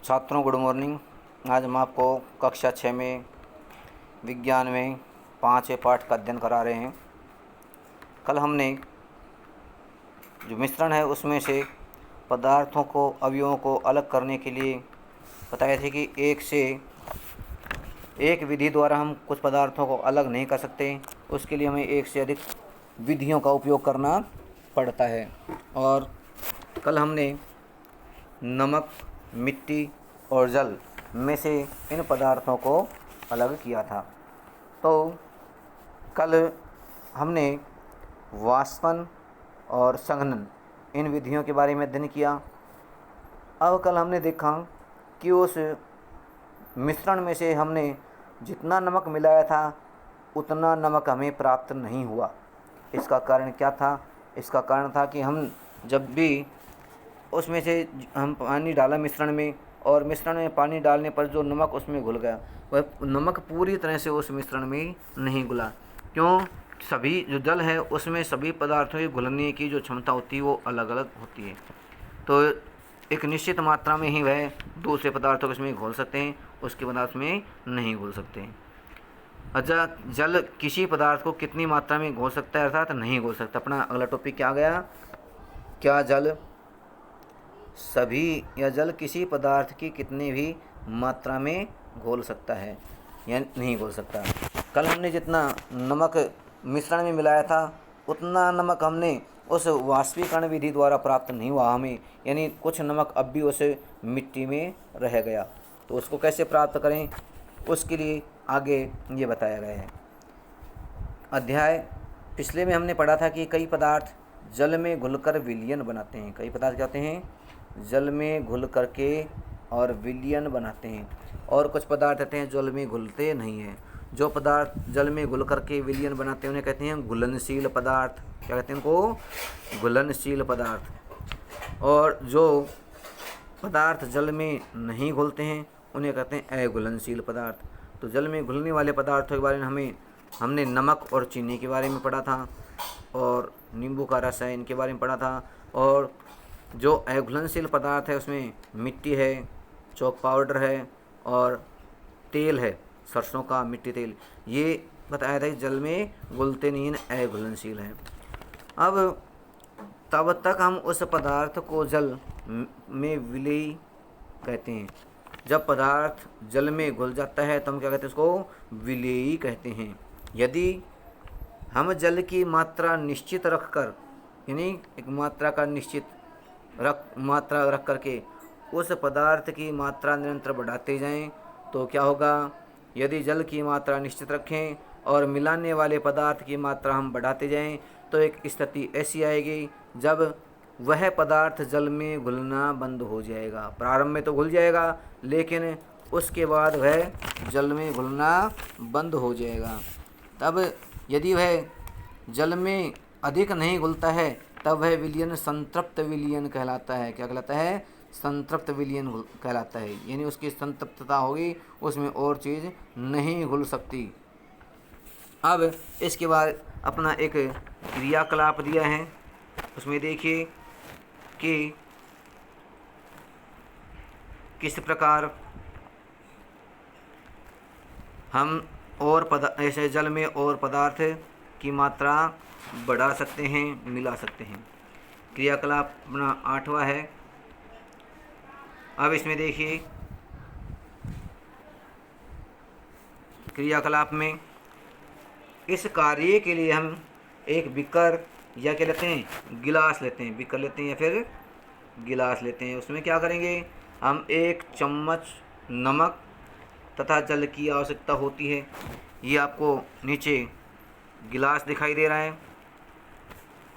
छात्रों good morning. आज हम आपको कक्षा 6 में विज्ञान में 5वें पाठ का अध्ययन करा रहे हैं। कल हमने जो मिश्रण है उसमें से पदार्थों को अवयवों को अलग करने के लिए बताए थे कि एक विधि द्वारा हम कुछ पदार्थों को अलग नहीं कर सकते, उसके लिए हमें एक से अधिक विधियों का उपयोग करना पड़ता है। और कल हमने नमक, मिट्टी और जल में से इन पदार्थों को अलग किया था। तो कल हमने वाष्पन और संघनन इन विधियों के बारे में अध्ययन किया। अब कल हमने देखा कि उस मिश्रण में से हमने जितना नमक मिलाया था उतना नमक हमें प्राप्त नहीं हुआ। इसका कारण क्या था? इसका कारण था कि हम जब भी उसमें से हम पानी डाला मिश्रण में, और मिश्रण में पानी डालने पर जो नमक उसमें घुल गया वह नमक पूरी तरह से उस मिश्रण में नहीं घुला। क्यों? सभी जो जल है उसमें सभी पदार्थों के घुलने की जो क्षमता होती है वो अलग अलग होती है। तो एक निश्चित मात्रा में ही वह दूसरे पदार्थों को इसमें घोल सकते हैं, उसके पदार्थ में नहीं घुल सकते हैं। अच्छा, जल किसी पदार्थ को कितनी मात्रा में घोल सकता है अर्थात नहीं घोल सकता। अपना अगला टॉपिक क्या आ गया? क्या जल सभी या जल किसी पदार्थ की कितनी भी मात्रा में घोल सकता है या नहीं घोल सकता। कल हमने जितना नमक मिश्रण में मिलाया था उतना नमक हमने उस वाष्पीकरण विधि द्वारा प्राप्त नहीं हुआ हमें, यानी कुछ नमक अब भी उस मिट्टी में रह गया। तो उसको कैसे प्राप्त करें, उसके लिए आगे ये बताया गया है। अध्याय पिछले में हमने पढ़ा था कि कई पदार्थ जल में घुलकर विलयन बनाते हैं। कई पदार्थ क्या होते हैं? जल में घुल करके और विलयन बनाते हैं। और कुछ पदार्थ होते हैं जल में घुलते नहीं हैं। जो पदार्थ जल में घुल करके विलयन बनाते हैं उन्हें कहते हैं घुलनशील पदार्थ। क्या कहते हैं उनको? घुलनशील पदार्थ। और जो पदार्थ जल में नहीं घुलते हैं उन्हें कहते हैं अघुलनशील पदार्थ। तो जल में घुलने वाले पदार्थों के बारे में हमने नमक और चीनी के बारे में पढ़ा था, और नींबू का रस है इनके बारे में पढ़ा था। और जो अघुलनशील पदार्थ है उसमें मिट्टी है, चॉक पाउडर है और तेल है, सरसों का मिट्टी तेल, ये बताया था कि जल में घुलते नहीं हैं, अघुलनशील हैं। अब तब तक हम उस पदार्थ को जल में विलेय कहते हैं। जब पदार्थ जल में घुल जाता है तो हम क्या कहते हैं? उसको विलेयी कहते हैं। यदि हम जल की मात्रा निश्चित रख कर, यानी एक मात्रा का निश्चित मात्रा रख करके उस पदार्थ की मात्रा निरंतर बढ़ाते जाएं तो क्या होगा? यदि जल की मात्रा निश्चित रखें और मिलाने वाले पदार्थ की मात्रा हम बढ़ाते जाएं तो एक स्थिति ऐसी आएगी जब वह पदार्थ जल में घुलना बंद हो जाएगा। प्रारंभ में तो घुल जाएगा लेकिन उसके बाद वह जल में घुलना बंद हो जाएगा। तब यदि वह जल में अधिक नहीं घुलता है तब वह विलयन संतृप्त विलयन कहलाता है। क्या कहलाता है? संतृप्त विलयन कहलाता है, यानी उसकी संतृप्तता होगी, उसमें और चीज़ नहीं घुल सकती। अब इसके बाद अपना एक क्रियाकलाप दिया है, उसमें देखिए कि किस प्रकार हम ऐसे जल में और पदार्थ की मात्रा बढ़ा सकते हैं, मिला सकते हैं। क्रियाकलाप अपना 8वां है। अब इसमें देखिए क्रियाकलाप में इस कार्य के लिए हम एक बीकर या क्या लेते हैं? गिलास लेते हैं। बीकर लेते हैं या फिर गिलास लेते हैं। उसमें क्या करेंगे? हम 1 चम्मच नमक तथा जल की आवश्यकता होती है। ये आपको नीचे गिलास दिखाई दे रहा है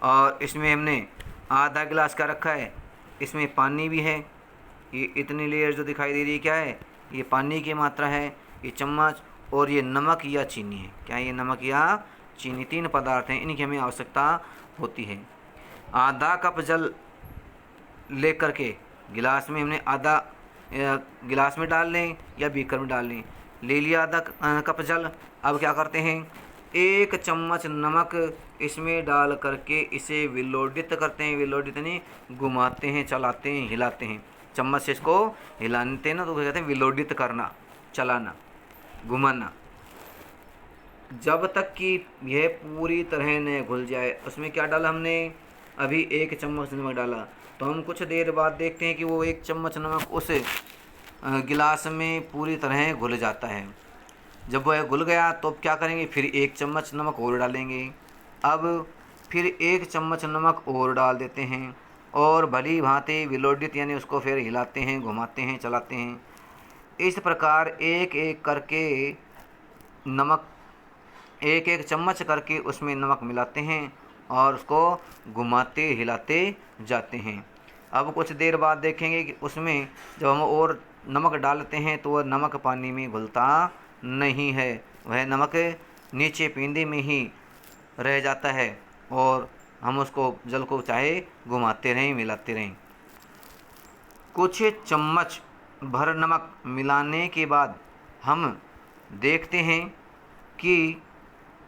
और इसमें हमने आधा गिलास का रखा है, इसमें पानी भी है। ये इतनी लेयर जो दिखाई दे रही है क्या है? ये पानी की मात्रा है। ये चम्मच और ये नमक या चीनी है। क्या ये नमक या चीनी? 3 पदार्थ हैं, इनकी हमें आवश्यकता होती है। आधा कप जल ले करके गिलास में हमने आधा गिलास में डाल लें या बीकर में डाल लें। ले लिया आधा कप जल। अब क्या करते हैं? 1 चम्मच नमक इसमें डाल करके इसे विलोडित करते हैं। विलोडित नहीं, घुमाते हैं, चलाते हैं, हिलाते हैं। चम्मच से इसको हिलाते हैं ना तो कहते हैं विलोडित करना, चलाना, घुमाना। जब तक कि यह पूरी तरह न घुल जाए। उसमें क्या डाला हमने, अभी 1 चम्मच नमक डाला, तो हम कुछ देर बाद देखते हैं कि वो 1 चम्मच नमक उस गिलास में पूरी तरह घुल जाता है। जब वह घुल गया तो अब क्या करेंगे, फिर 1 चम्मच नमक और डालेंगे। अब फिर 1 चम्मच नमक और डाल देते हैं और भली भांति विलोडित यानी उसको फिर हिलाते हैं, घुमाते हैं, चलाते हैं। इस प्रकार एक एक करके नमक, 1 चम्मच करके उसमें नमक मिलाते हैं और उसको घुमाते हिलाते जाते हैं। अब कुछ देर बाद देखेंगे कि उसमें जब हम और नमक डालते हैं तो वह नमक पानी में घुलता नहीं है, वह नमक नीचे पींदे में ही रह जाता है और हम उसको जल को चाहे घुमाते रहें, मिलाते रहें। कुछ चम्मच भर नमक मिलाने के बाद हम देखते हैं कि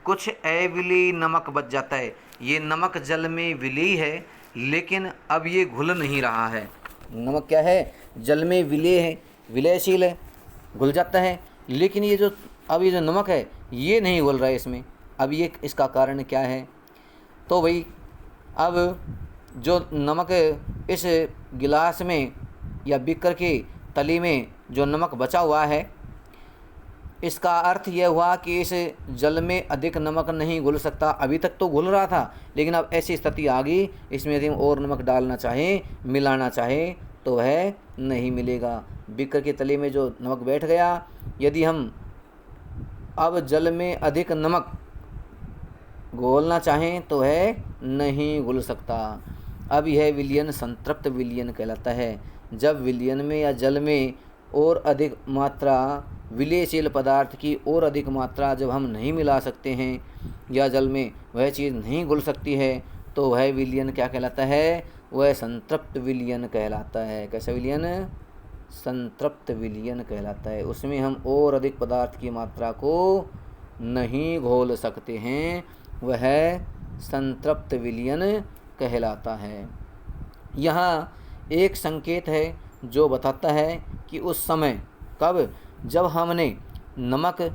कुछ अविली नमक बच जाता है। ये नमक जल में विलीय है लेकिन अब ये घुल नहीं रहा है। नमक क्या है, जल में विलय है, विलयशील है, घुल जाता है, लेकिन ये जो नमक है ये नहीं घुल रहा है इसमें। अब ये इसका कारण क्या है, तो भाई अब जो नमक इस गिलास में या बीकर की तली में जो नमक बचा हुआ है, इसका अर्थ यह हुआ कि इस जल में अधिक नमक नहीं घुल सकता। अभी तक तो घुल रहा था लेकिन अब ऐसी स्थिति आ गई, इसमें यदि हम और नमक डालना चाहें, मिलाना चाहें तो वह नहीं मिलेगा। बीकर की तली में जो नमक बैठ गया, यदि हम अब जल में अधिक नमक घोलना चाहें तो वह नहीं घुल सकता। अब यह विलयन संतृप्त विलयन कहलाता है। जब विलयन में या जल में और अधिक मात्रा विलयशील पदार्थ की और अधिक मात्रा जब हम नहीं मिला सकते हैं या जल में वह चीज़ नहीं घुल सकती है तो वह विलयन क्या कहलाता है, वह संतृप्त विलयन कहलाता है। कैसा विलयन, संतृप्त विलयन कहलाता है। उसमें हम और अधिक पदार्थ की मात्रा को नहीं घोल सकते हैं, वह संतृप्त विलयन कहलाता है। यहाँ एक संकेत है जो बताता है कि उस समय कब, जब हमने नमक,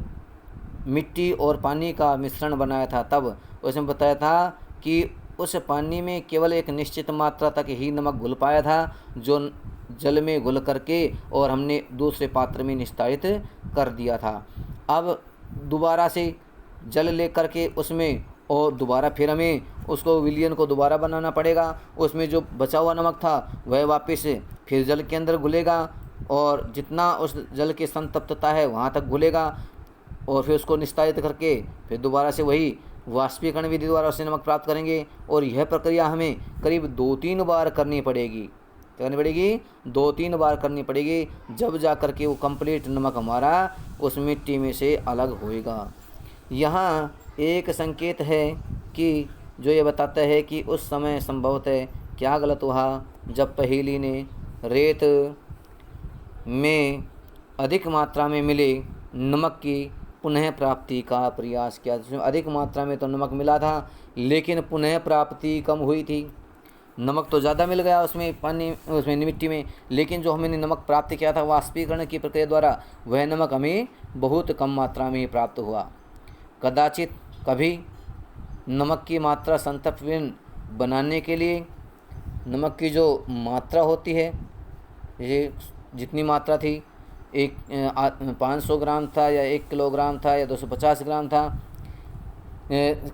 मिट्टी और पानी का मिश्रण बनाया था, तब उसमें बताया था कि उस पानी में केवल एक निश्चित मात्रा तक ही नमक घुल पाया था, जो जल में घुल करके और हमने दूसरे पात्र में निस्तारित कर दिया था। अब दोबारा से जल ले करके उसमें और दोबारा फिर हमें उसको विलयन को दोबारा बनाना पड़ेगा। उसमें जो बचा हुआ नमक था वह वापस फिर जल के अंदर घुलेगा और जितना उस जल की संतप्तता है वहाँ तक घुलेगा और फिर उसको निस्तारित करके फिर दोबारा से वही वाष्पीकरण विधि द्वारा उससे नमक प्राप्त करेंगे। और यह प्रक्रिया हमें करीब 2-3 बार करनी पड़ेगी। करनी पड़ेगी 2-3 बार करनी पड़ेगी, जब जा कर के वो कंप्लीट नमक हमारा उस मिट्टी में से अलग होएगा। यहाँ एक संकेत है कि जो ये बताता है कि उस समय संभवतः क्या गलत हुआ, जब पहेली ने रेत में अधिक मात्रा में मिले नमक की पुनः प्राप्ति का प्रयास किया। जिसमें अधिक मात्रा में तो नमक मिला था लेकिन पुनः प्राप्ति कम हुई थी। नमक तो ज़्यादा मिल गया उसमें पानी, उसमें मिट्टी में, लेकिन जो हमने नमक प्राप्त किया था वाष्पीकरण की प्रक्रिया द्वारा, वह नमक हमें बहुत कम मात्रा में ही प्राप्त हुआ। कदाचित कभी नमक की मात्रा संतृप्त विलयन बनाने के लिए नमक की जो मात्रा होती है, ये जितनी मात्रा थी, 500 ग्राम था या 1 किलोग्राम था या 250 ग्राम था,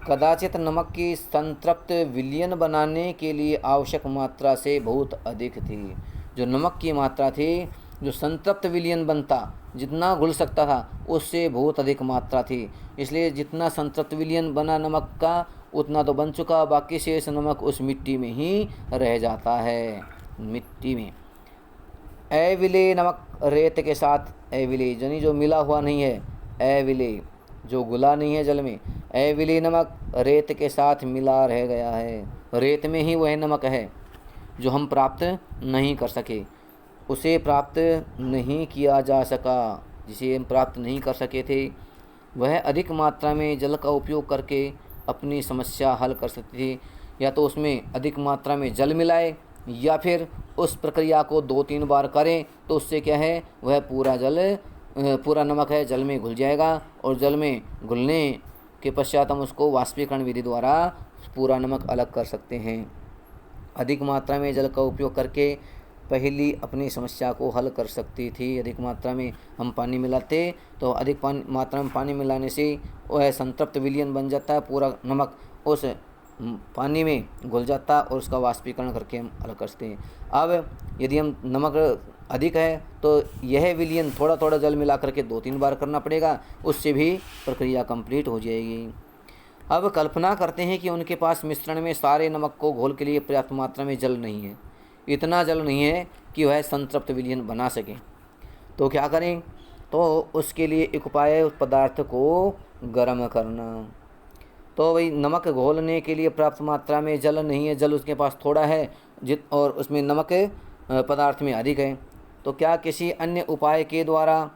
कदाचित नमक की संतृप्त विलयन बनाने के लिए आवश्यक मात्रा से बहुत अधिक थी। जो नमक की मात्रा थी, जो संतृप्त विलयन बनता, जितना घुल सकता था, उससे बहुत अधिक मात्रा थी। इसलिए जितना संतृप्त विलयन बना नमक का उतना तो बन चुका, बाकी शेष नमक उस मिट्टी में ही रह जाता है। मिट्टी में अविलेय नमक रेत के साथ, अविलेय यानी जो मिला हुआ नहीं है, अविलेय जो घुला नहीं है जल में, अविलेय नमक रेत के साथ मिला रह गया है। रेत में ही वह नमक है जो हम प्राप्त नहीं कर सके, उसे प्राप्त नहीं किया जा सका। जिसे हम प्राप्त नहीं कर सके थे, वह अधिक मात्रा में जल का उपयोग करके अपनी समस्या हल कर सकती थी। या तो उसमें अधिक मात्रा में जल मिलाए या फिर उस प्रक्रिया को 2-3 बार करें तो उससे क्या है, वह पूरा नमक है जल में घुल जाएगा और जल में घुलने के पश्चात हम उसको वाष्पीकरण विधि द्वारा पूरा नमक अलग कर सकते हैं। अधिक मात्रा में जल का उपयोग करके पहली अपनी समस्या को हल कर सकती थी। अधिक मात्रा में हम पानी मिलाते तो अधिक मात्रा में पानी मिलाने से वह संतृप्त विलयन बन जाता है, पूरा नमक उस पानी में घुल जाता और उसका वाष्पीकरण करके हम अलग करते हैं। अब यदि हम नमक अधिक है तो यह विलयन थोड़ा थोड़ा जल मिला करके 2-3 बार करना पड़ेगा, उससे भी प्रक्रिया कंप्लीट हो जाएगी। अब कल्पना करते हैं कि उनके पास मिश्रण में सारे नमक को घोल के लिए पर्याप्त मात्रा में जल नहीं है, इतना जल नहीं है कि वह संतृप्त विलयन बना सके। तो क्या करें? तो उसके लिए एक उपाय है, उस पदार्थ को गर्म करना। तो भाई नमक घोलने के लिए पर्याप्त मात्रा में जल नहीं है, जल उसके पास थोड़ा है और उसमें नमक पदार्थ में अधिक है, तो क्या किसी अन्य उपाय के द्वारा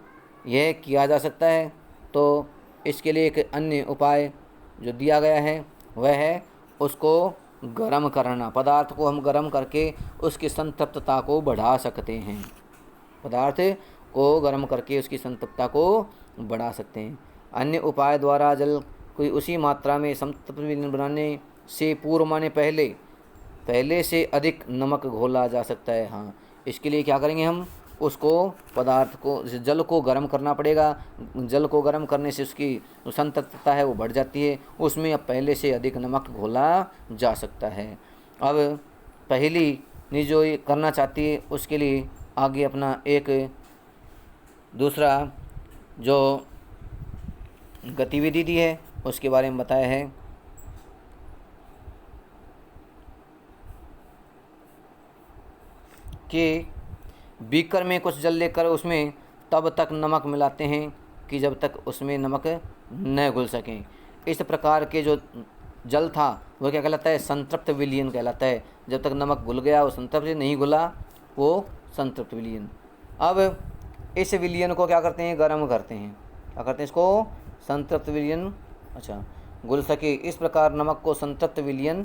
यह किया जा सकता है? तो इसके लिए एक अन्य उपाय जो दिया गया है वह है उसको गर्म करना। पदार्थ को हम गर्म करके उसकी संतृप्तता को बढ़ा सकते हैं। पदार्थ को गर्म करके उसकी संतृप्तता को बढ़ा सकते हैं। अन्य उपाय द्वारा जल कोई उसी मात्रा में संतृप्त विलयन बनाने से पूर्व माने पहले से अधिक नमक घोला जा सकता है। हाँ, इसके लिए क्या करेंगे, हम उसको पदार्थ को जल को गर्म करना पड़ेगा। जल को गर्म करने से उसकी जो संतृप्तता है वो बढ़ जाती है, उसमें अब पहले से अधिक नमक घोला जा सकता है। अब पहली नी जो ये करना चाहती है उसके लिए आगे अपना एक दूसरा जो गतिविधि दी है उसके बारे में बताया है कि बीकर में कुछ जल लेकर उसमें तब तक नमक मिलाते हैं कि जब तक उसमें नमक न घुल सकें। इस प्रकार के जो जल था वह क्या कहलाता है, संतृप्त विलयन कहलाता है। जब तक नमक घुल गया वो संतृप्त, नहीं घुला वो संतृप्त विलयन। अब इस विलयन को क्या करते हैं, गर्म करते हैं। क्या करते हैं, इसको संतृप्त विलयन घुल सके, इस प्रकार नमक को संतृप्त विलयन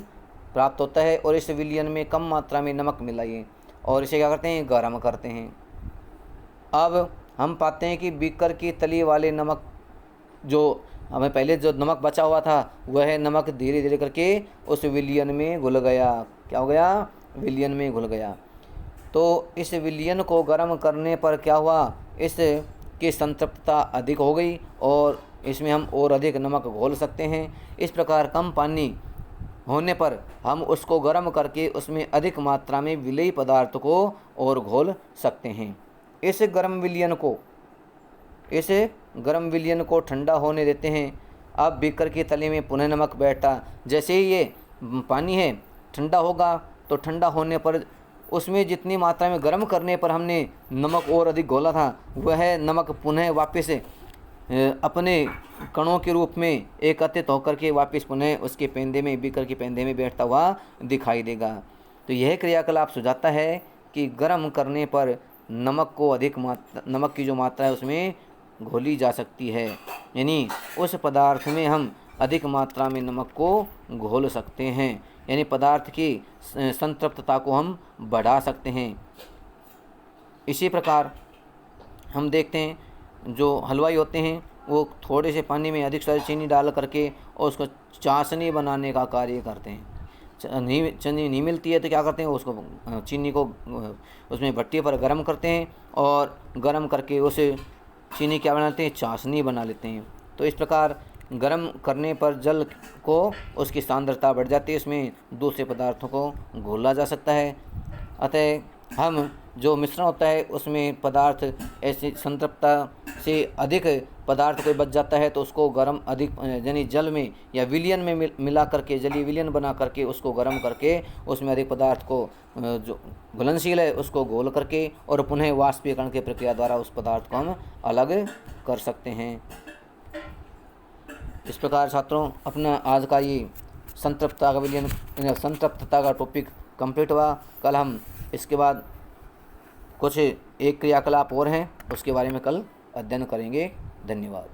प्राप्त होता है। और इस विलयन में कम मात्रा में नमक मिलाइए और इसे क्या करते हैं, गर्म करते हैं। अब हम पाते हैं कि बीकर की तली वाले नमक, जो हमें पहले जो नमक बचा हुआ था वह नमक धीरे धीरे करके उस विलयन में घुल गया। क्या हो गया, विलयन में घुल गया। तो इस विलयन को गर्म करने पर क्या हुआ, इसकी संतृप्तता अधिक हो गई और इसमें हम और अधिक नमक घोल सकते हैं। इस प्रकार कम पानी होने पर हम उसको गर्म करके उसमें अधिक मात्रा में विलेयी पदार्थ को और घोल सकते हैं। इस गर्म विलयन को ठंडा होने देते हैं। अब बीकर की तले में पुनः नमक बैठा, जैसे ही ये पानी है ठंडा होगा तो ठंडा होने पर उसमें जितनी मात्रा में गर्म करने पर हमने नमक और अधिक घोला था वह नमक पुनः वापस अपने कणों के रूप में एकत्रित होकर के वापस पुनः उसके पेंदे में, बीकर के पेंदे में बैठता हुआ दिखाई देगा। तो यह क्रियाकलाप सुझाता है कि गर्म करने पर नमक की जो मात्रा है उसमें घोली जा सकती है, यानी उस पदार्थ में हम अधिक मात्रा में नमक को घोल सकते हैं, यानी पदार्थ की संतृप्तता को हम बढ़ा सकते हैं। इसी प्रकार हम देखते हैं जो हलवाई होते हैं वो थोड़े से पानी में अधिक सारी चीनी डाल करके और उसको चाशनी बनाने का कार्य करते हैं। चीनी नहीं मिलती है तो क्या करते हैं, उसको चीनी को उसमें भट्टी पर गर्म करते हैं और गर्म करके उस चीनी क्या बनाते हैं, चाशनी बना लेते हैं। तो इस प्रकार गर्म करने पर जल को उसकी सांद्रता बढ़ जाती है, इसमें दूसरे पदार्थों को घोला जा सकता है। अतः हम जो मिश्रण होता है उसमें पदार्थ ऐसी संतृप्तता से अधिक पदार्थ कोई बच जाता है तो उसको गर्म अधिक यानी जल में या विलयन में मिला करके, जलीय विलयन बना करके उसको गर्म करके उसमें अधिक पदार्थ को जो घुलनशील है उसको घोल करके और पुनः वाष्पीकरण की प्रक्रिया द्वारा उस पदार्थ को हम अलग कर सकते हैं। इस प्रकार छात्रों अपना आज का ये संतृप्तता का टॉपिक कंप्लीट हुआ। कल हम इसके बाद कुछ एक क्रियाकलाप और हैं उसके बारे में कल अध्ययन करेंगे। धन्यवाद।